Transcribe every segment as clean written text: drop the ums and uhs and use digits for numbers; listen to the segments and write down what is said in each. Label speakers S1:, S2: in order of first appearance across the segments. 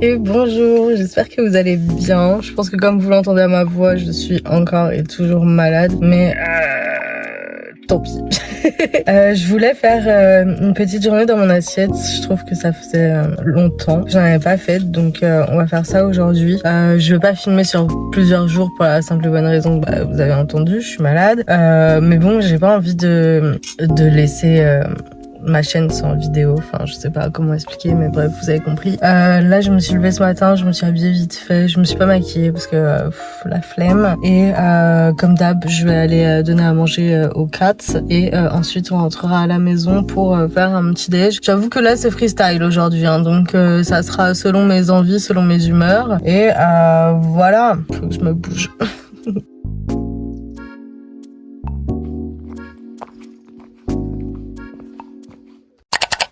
S1: Et bonjour, j'espère que vous allez bien. Je pense que comme vous l'entendez à ma voix, je suis encore et toujours malade, mais tant pis. Je voulais faire une petite journée dans mon assiette. Je trouve que ça faisait longtemps que j'en avais pas fait, donc on va faire ça aujourd'hui. Je veux pas filmer sur plusieurs jours pour la simple et bonne raison que vous avez entendu, je suis malade. Mais bon, j'ai pas envie de laisser ma chaîne sans vidéo, enfin je sais pas comment expliquer, mais bref vous avez compris. Là je me suis levée ce matin, je me suis habillée vite fait, je me suis pas maquillée parce que la flemme, et comme d'hab je vais aller donner à manger aux cats et ensuite on rentrera à la maison pour faire un petit déj. J'avoue que là c'est freestyle aujourd'hui hein, donc ça sera selon mes envies, selon mes humeurs, et voilà, faut que je me bouge.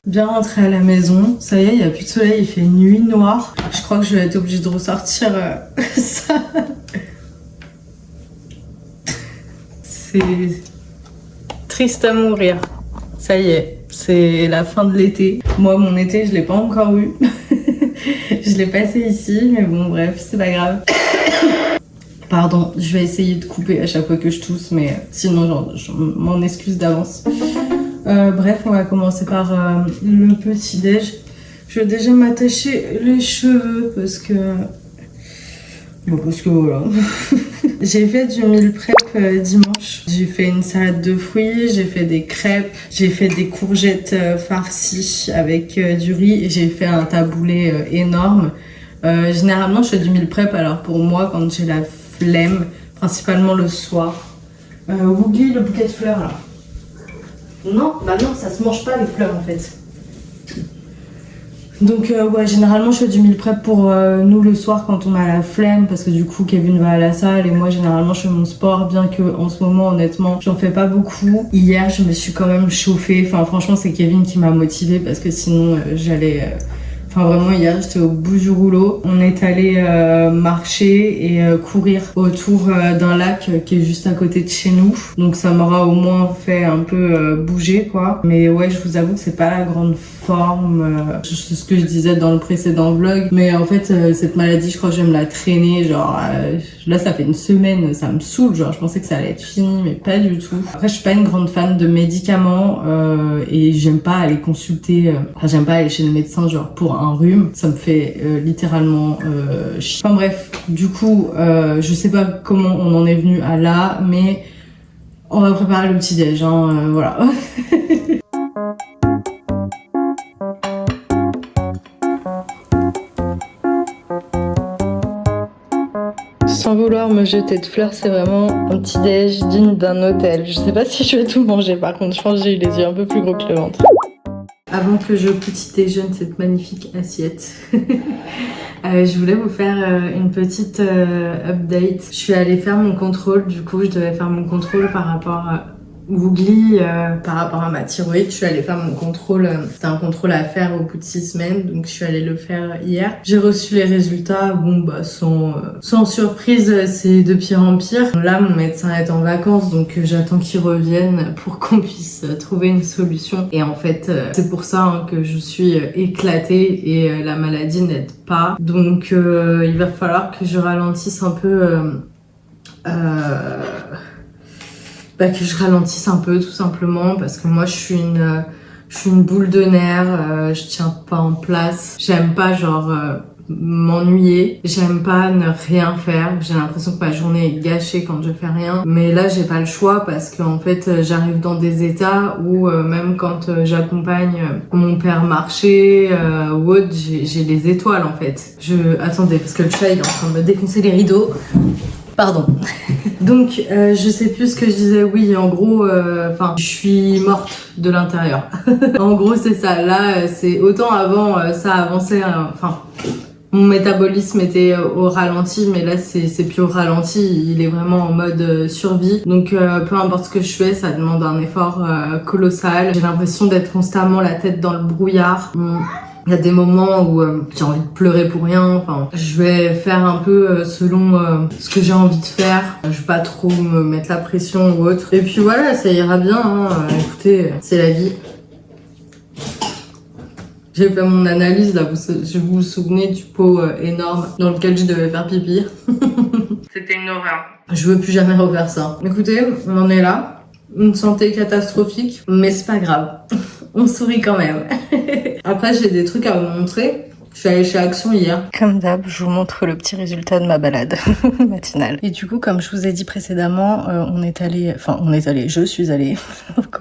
S1: Bien rentré à la maison, ça y est, il n'y a plus de soleil, il fait nuit noire. Je crois que je vais être obligée de ressortir ça. C'est triste à mourir. Ça y est, c'est la fin de l'été. Moi, mon été, je l'ai pas encore eu. Je l'ai passé ici, mais bon, bref, c'est pas grave. Pardon, je vais essayer de couper à chaque fois que je tousse, mais sinon, genre, je m'en excuse d'avance. Bref, on va commencer par le petit déj. Je vais déjà m'attacher les cheveux parce que... Bon, parce que voilà. J'ai fait du meal prep dimanche. J'ai fait une salade de fruits, j'ai fait des crêpes, j'ai fait des courgettes farcies avec du riz et j'ai fait un taboulé énorme. Généralement, je fais du meal prep, alors pour moi, quand j'ai la flemme, principalement le soir. Oublie le bouquet de fleurs là. Non, bah non, ça se mange pas les fleurs en fait. Donc ouais, généralement je fais du meal prep pour nous le soir quand on a la flemme, parce que du coup Kevin va à la salle et moi généralement je fais mon sport, bien que en ce moment honnêtement j'en fais pas beaucoup. Hier je me suis quand même chauffée, enfin franchement c'est Kevin qui m'a motivée parce que sinon j'allais... Enfin vraiment hier j'étais au bout du rouleau. On est allé marcher et courir autour d'un lac qui est juste à côté de chez nous. Donc ça m'aura au moins fait un peu bouger quoi. Mais ouais, je vous avoue que c'est pas la grande forme. C'est ce que je disais dans le précédent vlog. Mais en fait cette maladie je crois que je vais me la traîner. Genre là ça fait une semaine, ça me saoule. Genre je pensais que ça allait être fini mais pas du tout. Après je suis pas une grande fan de médicaments et j'aime pas aller consulter. Enfin j'aime pas aller chez le médecin genre pour un rhume, ça me fait littéralement chier. Enfin bref, du coup, je sais pas comment on en est venu à là, mais on va préparer le petit déj, hein, voilà. Sans vouloir me jeter de fleurs, c'est vraiment un petit déj digne d'un hôtel. Je sais pas si je vais tout manger, par contre, je pense que j'ai eu les yeux un peu plus gros que le ventre. Avant que je petit déjeune cette magnifique assiette, je voulais vous faire une petite update. Je suis allée faire mon contrôle, du coup je devais faire mon contrôle par rapport à Googly, par rapport à ma thyroïde. Je suis allée faire mon contrôle, c'était un contrôle à faire au bout de 6 semaines, donc je suis allée le faire hier. J'ai reçu les résultats, bon bah sans surprise, c'est de pire en pire. Là mon médecin est en vacances, donc j'attends qu'il revienne pour qu'on puisse trouver une solution. Et en fait c'est pour ça hein, que je suis éclatée et la maladie n'aide pas. Donc il va falloir que je ralentisse un peu... que je ralentisse un peu tout simplement, parce que moi je suis une boule de nerfs, je tiens pas en place, j'aime pas genre m'ennuyer, j'aime pas ne rien faire, j'ai l'impression que ma journée est gâchée quand je fais rien, mais là j'ai pas le choix parce qu'en fait j'arrive dans des états où même quand j'accompagne mon père marcher ou autre, j'ai les étoiles en fait. Attendez, parce que le chat il est en train de me défoncer les rideaux. Pardon. Donc, je sais plus ce que je disais. Oui, en gros, je suis morte de l'intérieur. En gros, c'est ça. Là, c'est autant avant, ça avançait. Mon métabolisme était au ralenti, mais là, c'est plus au ralenti. Il est vraiment en mode survie. Donc, peu importe ce que je fais, ça demande un effort colossal. J'ai l'impression d'être constamment la tête dans le brouillard. Il y a des moments où j'ai envie de pleurer pour rien. Enfin, je vais faire un peu selon ce que j'ai envie de faire. Je vais pas trop me mettre la pression ou autre. Et puis voilà, ça ira bien. Hein. Écoutez, c'est la vie. J'ai fait mon analyse là, vous vous souvenez du pot énorme dans lequel je devais faire pipi. C'était une horreur. Je veux plus jamais refaire ça. Écoutez, on en est là. Une santé catastrophique, mais c'est pas grave. On sourit quand même. Après, j'ai des trucs à vous montrer. Je suis allée chez Action hier. Comme d'hab, je vous montre le petit résultat de ma balade matinale. Et du coup, comme je vous ai dit précédemment, je suis allée,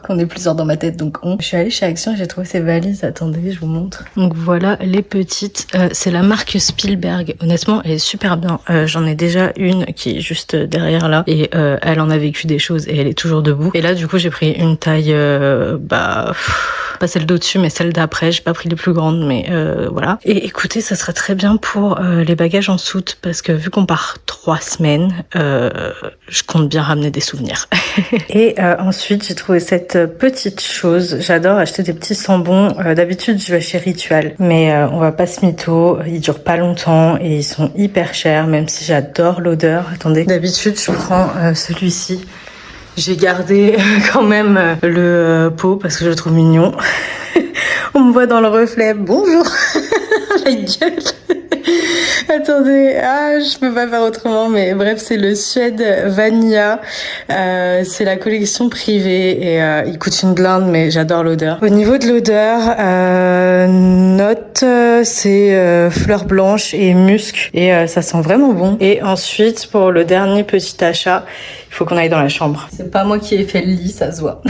S1: on est plusieurs dans ma tête, donc je suis allée chez Action et j'ai trouvé ces valises. Attendez, je vous montre. Donc voilà, les petites, c'est la marque Spielberg. Honnêtement, elle est super bien. J'en ai déjà une qui est juste derrière là et elle en a vécu des choses et elle est toujours debout. Et là, du coup, j'ai pris une taille, pas celle d'au-dessus, mais celle d'après. J'ai pas pris les plus grandes, mais voilà. Et écoutez, ça sera très bien pour les bagages en soute, parce que vu qu'on part 3 semaines, je compte bien ramener des souvenirs. Et ensuite, j'ai trouvé cette petite chose. J'adore acheter des petits sambons. D'habitude, je vais chez Ritual, mais on va pas se mytho. Ils durent pas longtemps et ils sont hyper chers, même si j'adore l'odeur. Attendez, d'habitude, je prends celui-ci. J'ai gardé quand même le pot parce que je le trouve mignon. On me voit dans le reflet. Bonjour. La gueule. Attendez, je peux pas faire autrement, mais bref, c'est le Suède Vanilla. C'est la collection privée et il coûte une blinde, mais j'adore l'odeur. Au niveau de l'odeur, note, c'est fleur blanche et musc et ça sent vraiment bon. Et ensuite, pour le dernier petit achat, il faut qu'on aille dans la chambre. C'est pas moi qui ai fait le lit, ça se voit.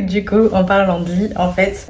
S1: Du coup, en parlant de lit, en fait,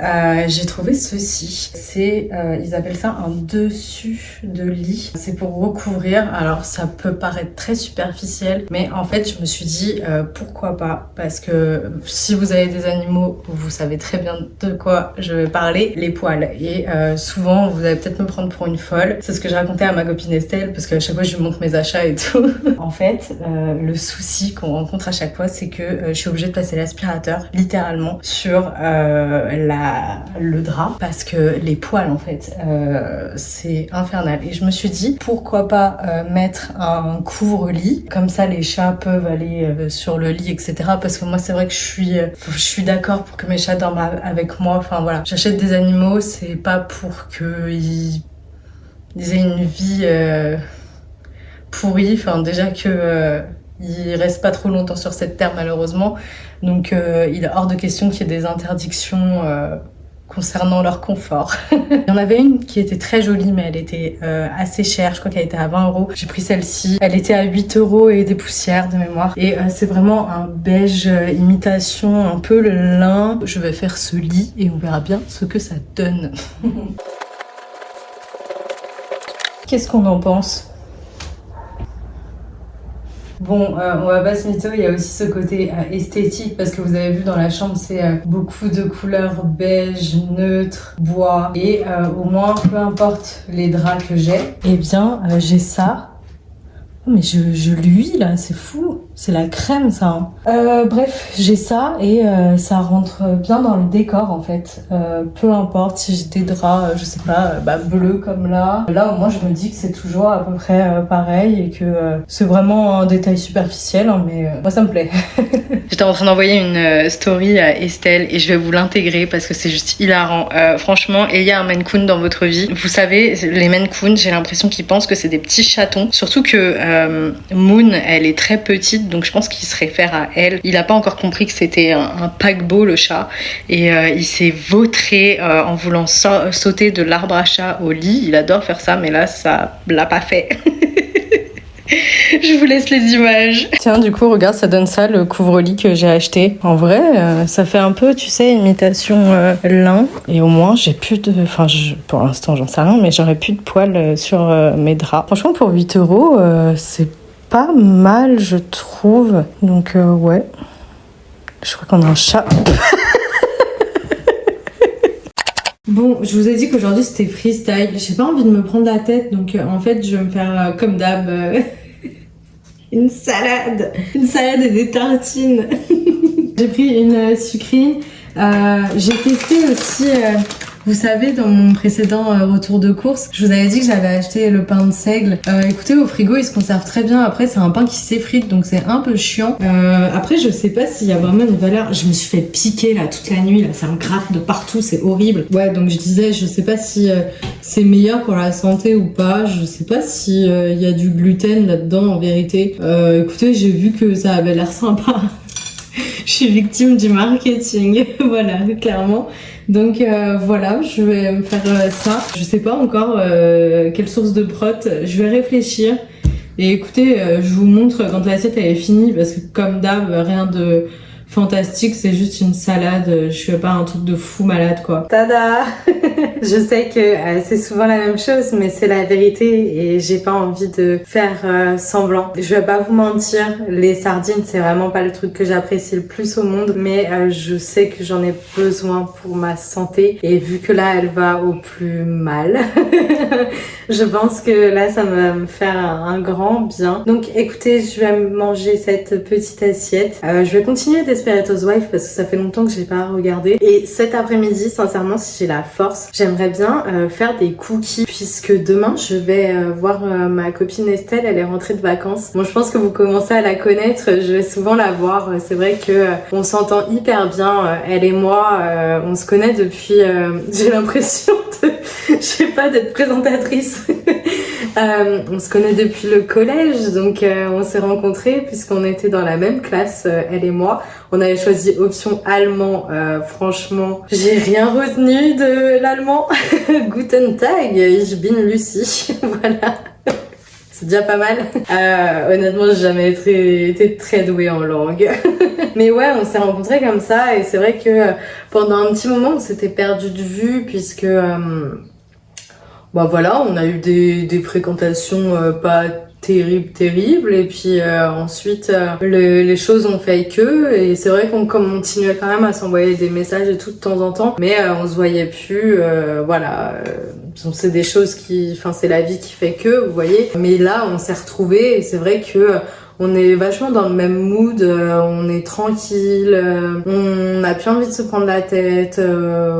S1: j'ai trouvé ceci. C'est, ils appellent ça un dessus de lit. C'est pour recouvrir. Alors, ça peut paraître très superficiel, mais en fait, je me suis dit, pourquoi pas? Parce que si vous avez des animaux, vous savez très bien de quoi je vais parler, les poils. Et souvent, vous allez peut-être me prendre pour une folle. C'est ce que je racontais à ma copine Estelle, parce qu'à chaque fois, je lui montre mes achats et tout. En fait, le souci qu'on rencontre à chaque fois, c'est que je suis obligée de passer l'aspirateur littéralement sur le drap parce que les poils en fait c'est infernal. Et je me suis dit pourquoi pas mettre un couvre-lit, comme ça les chats peuvent aller sur le lit, etc. Parce que moi c'est vrai que je suis d'accord pour que mes chats dorment avec moi. Enfin voilà, j'achète des animaux, c'est pas pour qu'ils aient une vie pourrie. Enfin déjà que ils restent pas trop longtemps sur cette terre malheureusement, donc il est hors de question qu'il y ait des interdictions concernant leur confort. Il y en avait une qui était très jolie, mais elle était assez chère, je crois qu'elle était à 20 €. J'ai pris celle-ci, elle était à 8 € et des poussières de mémoire. Et c'est vraiment un beige imitation, un peu le lin. Je vais faire ce lit et on verra bien ce que ça donne. Qu'est-ce qu'on en pense ? Bon, on va pas se mytho, il y a aussi ce côté esthétique parce que vous avez vu dans la chambre, c'est beaucoup de couleurs beige, neutre, bois et au moins, peu importe les draps que j'ai, eh bien, j'ai ça. Oh, mais je luis là, c'est fou, c'est la crème ça. Bref, j'ai ça et ça rentre bien dans le décor en fait. Peu importe si j'ai des draps, je sais pas, bleus comme là. Là au moins je me dis que c'est toujours à peu près pareil et que c'est vraiment un détail superficiel, hein, mais moi ça me plaît. J'étais en train d'envoyer une story à Estelle et je vais vous l'intégrer parce que c'est juste hilarant. Franchement, il y a un Maine Coon dans votre vie. Vous savez, les Maine Coon, j'ai l'impression qu'ils pensent que c'est des petits chatons. Surtout que Moon, elle est très petite, donc je pense qu'il se réfère à elle. Il a pas encore compris que c'était un paquebot, le chat, et il s'est vautré en voulant sauter de l'arbre à chat au lit. Il adore faire ça, mais là, ça l'a pas fait. Je vous laisse les images. Tiens, du coup, regarde, ça donne ça, le couvre-lit que j'ai acheté. En vrai, ça fait un peu, tu sais, imitation lin. Et au moins, j'ai plus de... Enfin, pour l'instant, j'en sais rien, mais j'aurais plus de poils sur mes draps. Franchement, pour 8 €, c'est pas mal, je trouve. Donc, ouais. Je crois qu'on a un chat. Bon, je vous ai dit qu'aujourd'hui, c'était freestyle. J'ai pas envie de me prendre la tête, donc en fait, je vais me faire, comme d'hab... une salade et des tartines. J'ai pris une sucrine. J'ai testé aussi, Vous savez, dans mon précédent retour de course, je vous avais dit que j'avais acheté le pain de seigle. Écoutez, au frigo, il se conserve très bien. Après, c'est un pain qui s'effrite, donc c'est un peu chiant. Après, je sais pas s'il y a vraiment une valeur. Je me suis fait piquer là toute la nuit, là, ça me gratte de partout, c'est horrible. Ouais, donc je disais, je sais pas si c'est meilleur pour la santé ou pas. Je sais pas si y a du gluten là-dedans en vérité. Écoutez, j'ai vu que ça avait l'air sympa. Je suis victime du marketing, voilà, clairement. Donc voilà, je vais me faire ça. Je sais pas encore quelle source de prot. Je vais réfléchir. Et écoutez, je vous montre quand l'assiette elle est finie parce que comme d'hab, rien de fantastique, c'est juste une salade. Je fais pas un truc de fou malade quoi. Tada. Je sais que c'est souvent la même chose, mais c'est la vérité et j'ai pas envie de faire semblant. Je vais pas vous mentir, les sardines c'est vraiment pas le truc que j'apprécie le plus au monde, mais je sais que j'en ai besoin pour ma santé et vu que là elle va au plus mal, je pense que là ça va me faire un grand bien. Donc écoutez, je vais manger cette petite assiette. Je vais continuer Desperate Housewives parce que ça fait longtemps que j'ai pas regardé. Et cet après-midi, sincèrement, si j'ai la force, j'aimerais bien faire des cookies puisque demain je vais voir ma copine Estelle, elle est rentrée de vacances. Bon, je pense que vous commencez à la connaître, je vais souvent la voir. C'est vrai que on s'entend hyper bien, elle et moi, on se connaît depuis, j'ai l'impression de, je sais pas, d'être présentatrice. On se connaît depuis le collège, donc on s'est rencontrés puisqu'on était dans la même classe, elle et moi. On avait choisi option allemand. Franchement, j'ai rien retenu de l'allemand. Guten Tag, ich bin Lucie. Voilà. C'est déjà pas mal. Honnêtement, j'ai jamais été très douée en langue. Mais ouais, on s'est rencontrés comme ça et c'est vrai que pendant un petit moment, on s'était perdu de vue puisque... bah voilà, on a eu des fréquentations pas terribles et puis ensuite les choses ont fait que et c'est vrai qu'on continuait quand même à s'envoyer des messages et tout de temps en temps mais on se voyait plus voilà c'est des choses qui enfin c'est la vie qui fait que vous voyez mais là on s'est retrouvés et c'est vrai que on est vachement dans le même mood, on est tranquille, on n'a plus envie de se prendre la tête,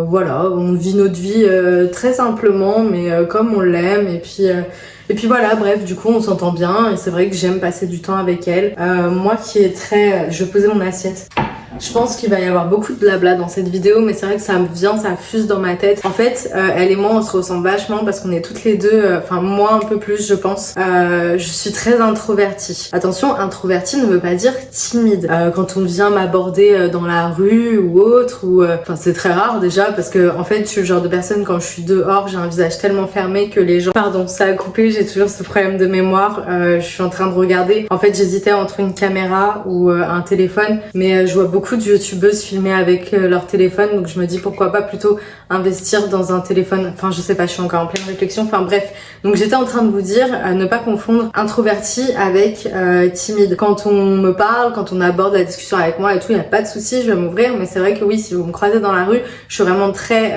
S1: voilà, on vit notre vie très simplement, mais comme on l'aime, et puis voilà, bref, du coup on s'entend bien, et c'est vrai que j'aime passer du temps avec elle. Moi qui est très... Je vais poser mon assiette. Je pense qu'il va y avoir beaucoup de blabla dans cette vidéo, mais c'est vrai que ça me vient, ça fuse dans ma tête. En fait, elle et moi, on se ressemble vachement parce qu'on est toutes les deux, enfin moi un peu plus, je pense. Je suis très introvertie. Attention, introvertie ne veut pas dire timide. Quand on vient m'aborder dans la rue ou autre, ou enfin c'est très rare déjà parce que en fait, je suis le genre de personne quand je suis dehors, j'ai un visage tellement fermé que les gens. Pardon, ça a coupé. J'ai toujours ce problème de mémoire. Je suis en train de regarder. En fait, j'hésitais entre une caméra ou un téléphone, mais je vois beaucoup de youtubeuses filmer avec leur téléphone, donc je me dis pourquoi pas plutôt investir dans un téléphone. Enfin je sais pas, je suis encore en pleine réflexion, enfin bref. Donc j'étais en train de vous dire ne pas confondre introverti avec timide. Quand on me parle, quand on aborde la discussion avec moi et tout, il n'y a pas de souci, je vais m'ouvrir, mais c'est vrai que oui, si vous me croisez dans la rue, je suis vraiment très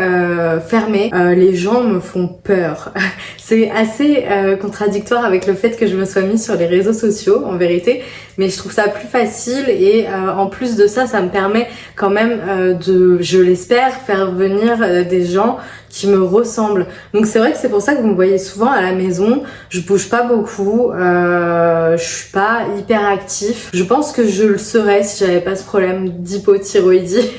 S1: fermée. Les gens me font peur. C'est assez contradictoire avec le fait que je me sois mise sur les réseaux sociaux en vérité, mais je trouve ça plus facile et en plus de ça, ça me permet quand même de, je l'espère, faire venir des gens qui me ressemblent. Donc c'est vrai que c'est pour ça que vous me voyez souvent à la maison, je bouge pas beaucoup, je suis pas hyper actif. Je pense que je le serais si j'avais pas ce problème d'hypothyroïdie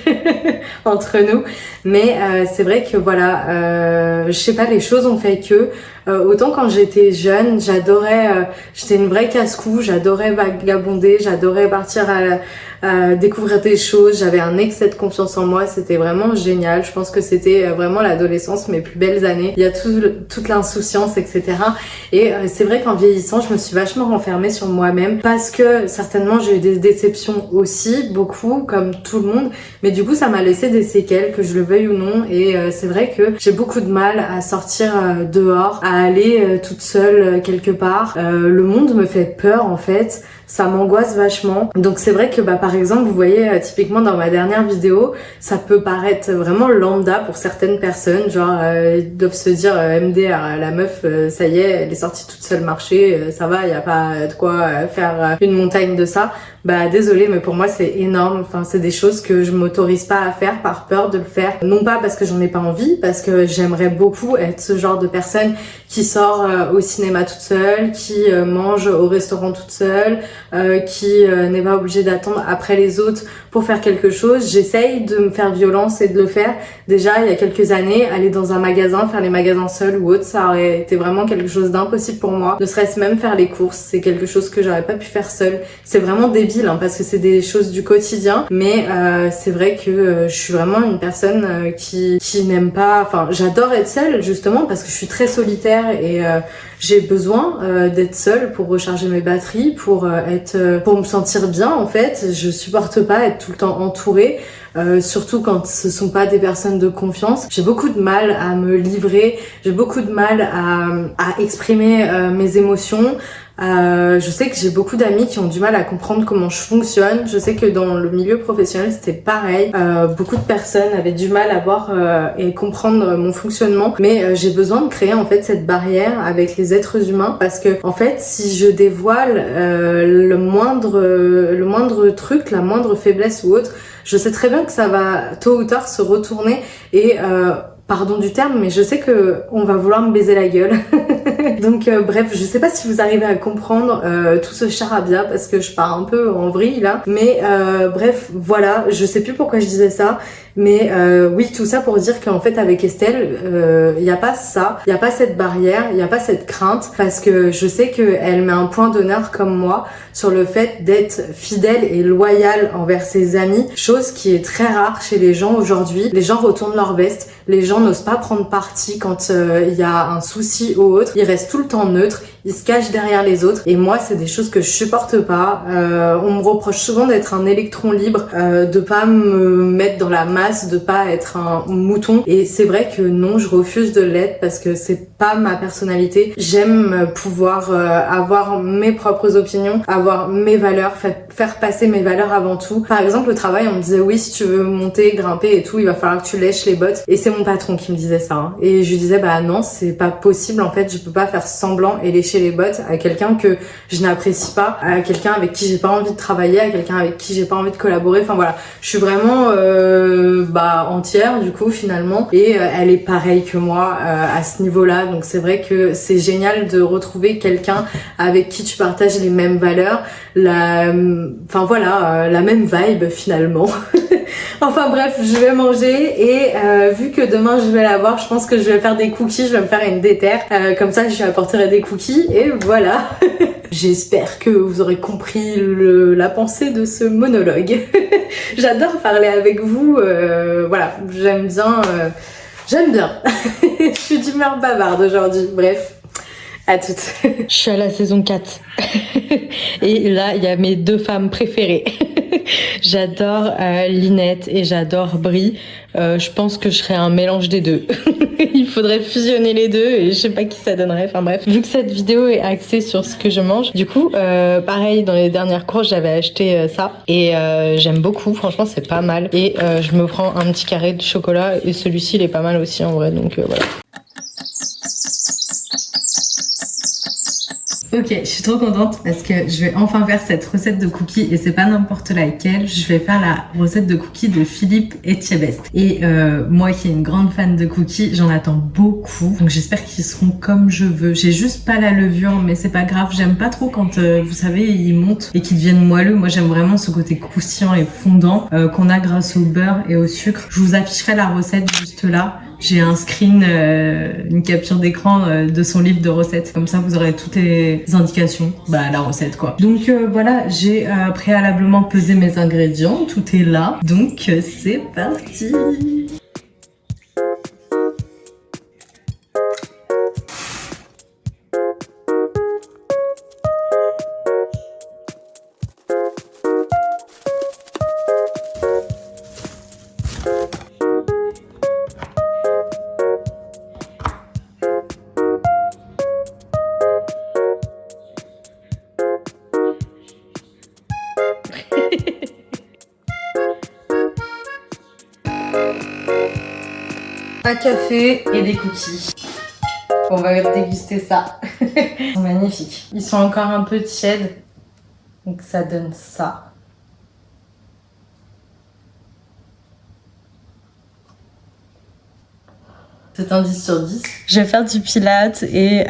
S1: entre nous, mais c'est vrai que voilà, je sais pas, les choses ont fait que autant quand j'étais jeune, j'adorais, j'étais une vraie casse-cou, j'adorais vagabonder, j'adorais partir à découvrir des choses, j'avais un excès de confiance en moi, c'était vraiment génial. Je pense que c'était vraiment l'adolescence, mes plus belles années. Il y a toute l'insouciance, etc. Et c'est vrai qu'en vieillissant, je me suis vachement renfermée sur moi-même parce que certainement j'ai eu des déceptions aussi, beaucoup, comme tout le monde. Mais du coup, ça m'a laissé des séquelles, que je le veuille ou non. Et c'est vrai que j'ai beaucoup de mal à sortir dehors, à aller toute seule quelque part. Le monde me fait peur en fait. ça m'angoisse vachement. Donc c'est vrai que par exemple, vous voyez typiquement dans ma dernière vidéo, ça peut paraître vraiment lambda pour certaines personnes, genre ils doivent se dire MDR, la meuf ça y est, elle est sortie toute seule marcher, ça va, y a pas de quoi faire une montagne de ça. Bah désolé, mais pour moi c'est énorme. Enfin, c'est des choses que je m'autorise pas à faire par peur de le faire. Non pas parce que j'en ai pas envie, parce que j'aimerais beaucoup être ce genre de personne qui sort au cinéma toute seule, qui mange au restaurant toute seule, qui n'est pas obligée d'attendre après les autres pour faire quelque chose. J'essaye de me faire violence et de le faire. Déjà, il y a quelques années, aller dans un magasin, faire les magasins seuls ou autre, ça aurait été vraiment quelque chose d'impossible pour moi. Ne serait-ce même faire les courses, c'est quelque chose que j'aurais pas pu faire seule. C'est vraiment débile parce que c'est des choses du quotidien, mais c'est vrai que je suis vraiment une personne qui n'aime pas, enfin j'adore être seule justement parce que je suis très solitaire et j'ai besoin d'être seule pour recharger mes batteries, pour me sentir bien en fait. Je supporte pas être tout le temps entourée. Surtout quand ce sont pas des personnes de confiance. J'ai beaucoup de mal à me livrer, j'ai beaucoup de mal à exprimer mes émotions. Je sais que j'ai beaucoup d'amis qui ont du mal à comprendre comment je fonctionne. Je sais que dans le milieu professionnel c'était pareil. Beaucoup de personnes avaient du mal à voir et comprendre mon fonctionnement. Mais j'ai besoin de créer en fait cette barrière avec les êtres humains parce que en fait si je dévoile le moindre truc, la moindre faiblesse ou autre, je sais très bien que ça va tôt ou tard se retourner et pardon du terme, mais je sais que on va vouloir me baiser la gueule. Donc bref, je sais pas si vous arrivez à comprendre tout ce charabia parce que je pars un peu en vrille là. Mais bref, voilà, je sais plus pourquoi je disais ça. Mais oui, tout ça pour dire qu'en fait avec Estelle, y a pas ça, y a pas cette barrière, y a pas cette crainte parce que je sais qu'elle met un point d'honneur comme moi sur le fait d'être fidèle et loyale envers ses amis, chose qui est très rare chez les gens aujourd'hui. Les gens retournent leur veste, les gens n'osent pas prendre parti quand il y a un souci ou autre, ils restent tout le temps neutres, ils se cachent derrière les autres et moi c'est des choses que je supporte pas. On me reproche souvent d'être un électron libre, de pas me mettre dans la masse, de pas être un mouton et c'est vrai que non, je refuse de l'être parce que c'est pas ma personnalité. J'aime pouvoir avoir mes propres opinions, avoir mes valeurs, faire passer mes valeurs avant tout. Par exemple au travail on me disait oui, si tu veux monter, grimper et tout, il va falloir que tu lèches les bottes et c'est mon patron qui me disait ça hein. Et je lui disais bah non, c'est pas possible en fait, je peux pas faire semblant et lécher les bottes à quelqu'un que je n'apprécie pas, à quelqu'un avec qui j'ai pas envie de travailler, à quelqu'un avec qui j'ai pas envie de collaborer. Enfin voilà, je suis vraiment entière du coup finalement et elle est pareille que moi à ce niveau-là. Donc c'est vrai que c'est génial de retrouver quelqu'un avec qui tu partages les mêmes valeurs, la même vibe finalement. Enfin bref, je vais manger et vu que demain je vais la voir, je pense que je vais faire des cookies, je vais me faire une déterre, comme ça je lui apporterai des cookies et voilà. J'espère que vous aurez compris la pensée de ce monologue. J'adore parler avec vous, voilà, j'aime bien. Je suis d'humeur bavarde aujourd'hui, bref. À toutes.
S2: Je suis à la saison 4. Et là, il y a mes deux femmes préférées. J'adore Linette et j'adore Brie. Je pense que je serais un mélange des deux. Il faudrait fusionner les deux et je sais pas qui ça donnerait. Enfin bref, vu que cette vidéo est axée sur ce que je mange, du coup, pareil, dans les dernières courses, j'avais acheté ça et j'aime beaucoup. Franchement, c'est pas mal. Et je me prends un petit carré de chocolat et celui-ci, il est pas mal aussi en vrai. Donc voilà.
S1: Ok, je suis trop contente parce que je vais enfin faire cette recette de cookies et c'est pas n'importe laquelle. Je vais faire la recette de cookies de Philippe Etchebest. Et moi qui est une grande fan de cookies, j'en attends beaucoup. Donc j'espère qu'ils seront comme je veux. J'ai juste pas la levure, mais c'est pas grave. J'aime pas trop quand, vous savez, ils montent et qu'ils deviennent moelleux. Moi j'aime vraiment ce côté croustillant et fondant qu'on a grâce au beurre et au sucre. Je vous afficherai la recette juste là. J'ai un screen, une capture d'écran de son livre de recettes. Comme ça, vous aurez toutes les indications. Bah, la recette, quoi. Donc, voilà, j'ai préalablement pesé mes ingrédients. Tout est là. Donc, c'est parti! un café et des cookies. On va déguster ça. Ils sont magnifiques. Ils sont encore un peu tièdes. Donc ça donne ça. C'est un 10 sur 10. Je vais faire du pilates et...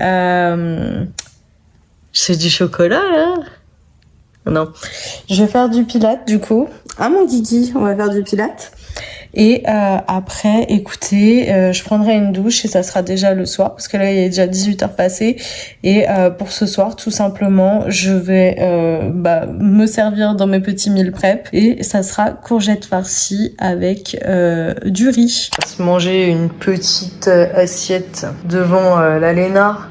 S1: C'est du chocolat là? Non. Je vais faire du pilates du coup. Ah mon Guigui, on va faire du pilates. Et après, écoutez, je prendrai une douche et ça sera déjà le soir parce que là il est déjà 18h passées. Et pour ce soir, tout simplement, je vais me servir dans mes petits meal prep et ça sera courgette farcie avec du riz. On va se manger une petite assiette devant la Lénard.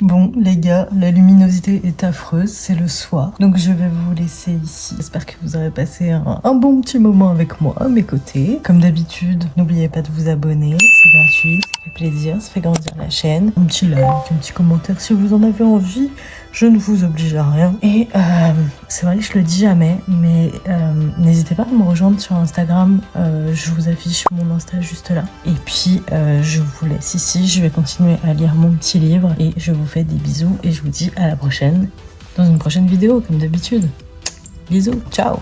S1: Bon les gars, la luminosité est affreuse, c'est le soir, donc je vais vous laisser ici. J'espère que vous aurez passé un bon petit moment avec moi à mes côtés. Comme d'habitude, n'oubliez pas de vous abonner, c'est gratuit, ça fait plaisir, ça fait grandir la chaîne. Un petit like, un petit commentaire si vous en avez envie, je ne vous oblige à rien. Et c'est vrai que je le dis jamais, mais n'hésitez pas à me rejoindre sur Instagram, je vous affiche mon Insta juste là. Et puis je vous laisse ici, je vais continuer à lire mon petit livre et je vous fais des bisous et je vous dis à la prochaine dans une prochaine vidéo comme d'habitude. Bisous, ciao.